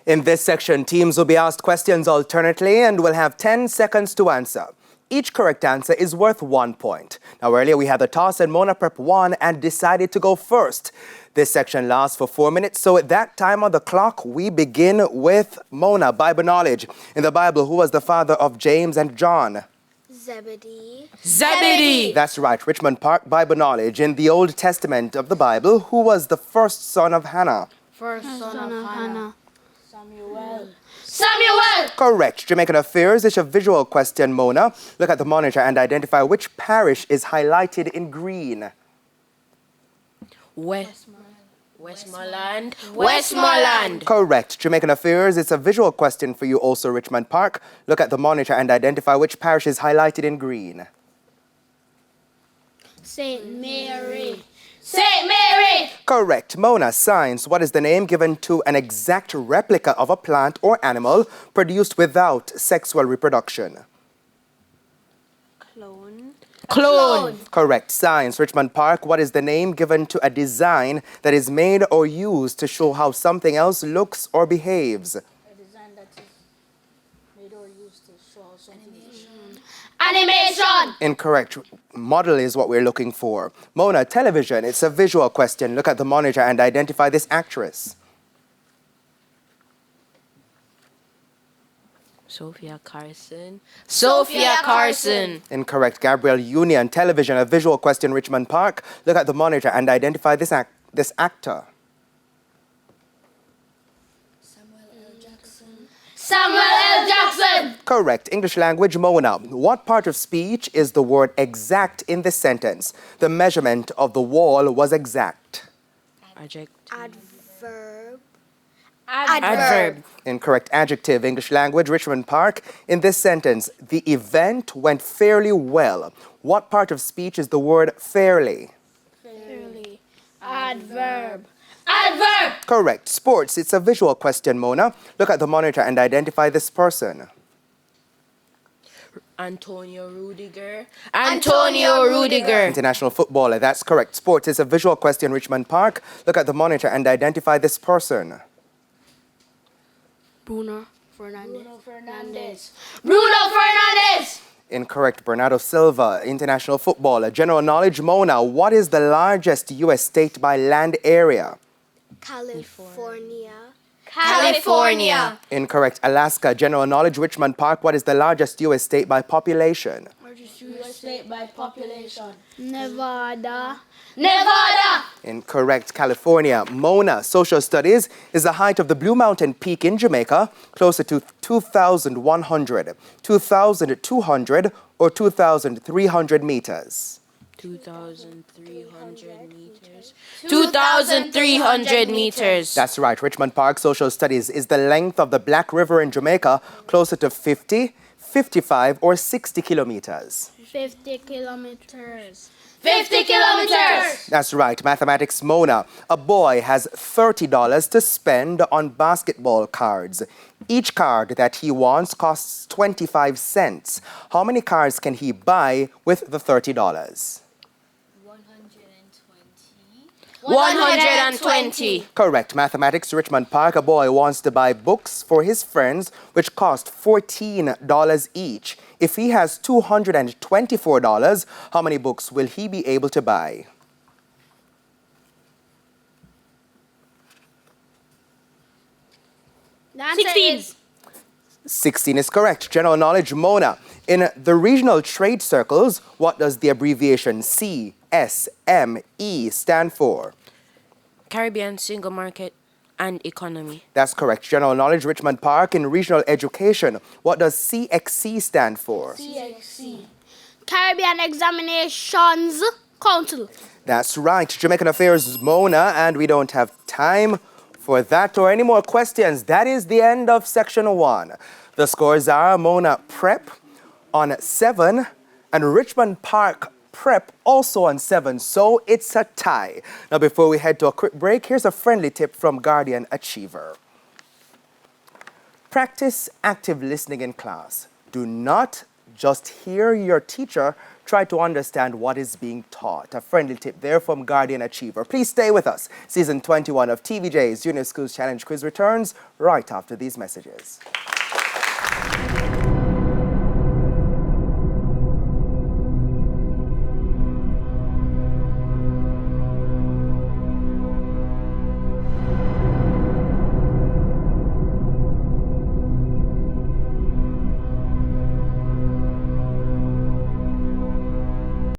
In this section, teams will be asked questions alternately and will have 10 seconds to answer. Each correct answer is worth 1 point. Now, earlier we had the toss and Mona Prep won and decided to go first. This section lasts for 4 minutes, so at that time on the clock, we begin with Mona, Bible knowledge. In the Bible, who was the father of James and John? Zebedee. Zebedee! That's right, Richmond Park, Bible knowledge. In the Old Testament of the Bible, who was the first son of Hannah? First son of Hannah. Samuel. Correct. Jamaican affairs is a visual question, Mona. Look at the monitor and identify which parish is highlighted in green. Westmoreland. Westmoreland. Correct. Jamaican affairs is a visual question for you also, Richmond Park. Look at the monitor and identify which parish is highlighted in green. St. Mary. St. Mary. Correct. Mona, science. What is the name given to an exact replica of a plant or animal produced without sexual reproduction? Clone. Correct. Science. Richmond Park. What is the name given to a design that is made or used to show how something else looks or behaves? A design that is made or used to show something. Animation. Incorrect. Model is what we're looking for. Mona, television. It's a visual question. Look at the monitor and identify this actress. Sophia Carson. Sophia Carson. Incorrect. Gabrielle Union. Television, a visual question. Richmond Park. Look at the monitor and identify this actor. Samuel L. Jackson. Correct. English language, Mona. What part of speech is the word exact in this sentence? The measurement of the wall was exact. Adverb. Adverb. Incorrect. Adjective, English language, Richmond Park. In this sentence, the event went fairly well. What part of speech is the word fairly? Fairly. Adverb. Adverb. Correct. Sports, it's a visual question, Mona. Look at the monitor and identify this person. Antonio Rudiger. Antonio Rudiger. International footballer, that's correct. Sports is a visual question, Richmond Park. Look at the monitor and identify this person. Bruno Fernandez. Bruno Fernandez. Incorrect. Bernardo Silva, international footballer. General knowledge, Mona. What is the largest U.S. state by land area? California. California. Incorrect. Alaska. General knowledge, Richmond Park. What is the largest U.S. state by population? U.S. state by population. Nevada. Incorrect. California. Mona, social studies, is the height of the Blue Mountain Peak in Jamaica closer to 2,100, 2,200, or 2,300 meters? 2,300 meters. 2,300 meters. That's right. Richmond Park social studies is the length of the Black River in Jamaica closer to 50, 55, or 60 kilometers? 50 kilometers. 50 kilometers. That's right. Mathematics, Mona. A boy has $30 to spend on basketball cards. Each card that he wants costs 25 cents. How many cards can he buy with the $30? 120. Correct. Mathematics, Richmond Park. A boy wants to buy books for his friends, which cost $14 each. If he has $224, how many books will he be able to buy? The answer 16. 16 is correct. General knowledge, Mona. In the regional trade circles, what does the abbreviation CSME stand for? Caribbean Single Market and Economy. That's correct. General knowledge, Richmond Park. In regional education, what does CXC stand for? CXC. Caribbean Examinations Council. That's right. Jamaican affairs, Mona, and we don't have time for that or any more questions. That is the end of section 1. The scores are Mona Prep on 7 and Richmond Park Prep also on 7, so it's a tie. Now, before we head to a quick break, here's a friendly tip from Guardian Achiever. Practice active listening in class. Do not just hear your teacher try to understand what is being taught. A friendly tip there from Guardian Achiever. Please stay with us. Season 21 of TVJ's Junior Schools Challenge Quiz returns right after these messages.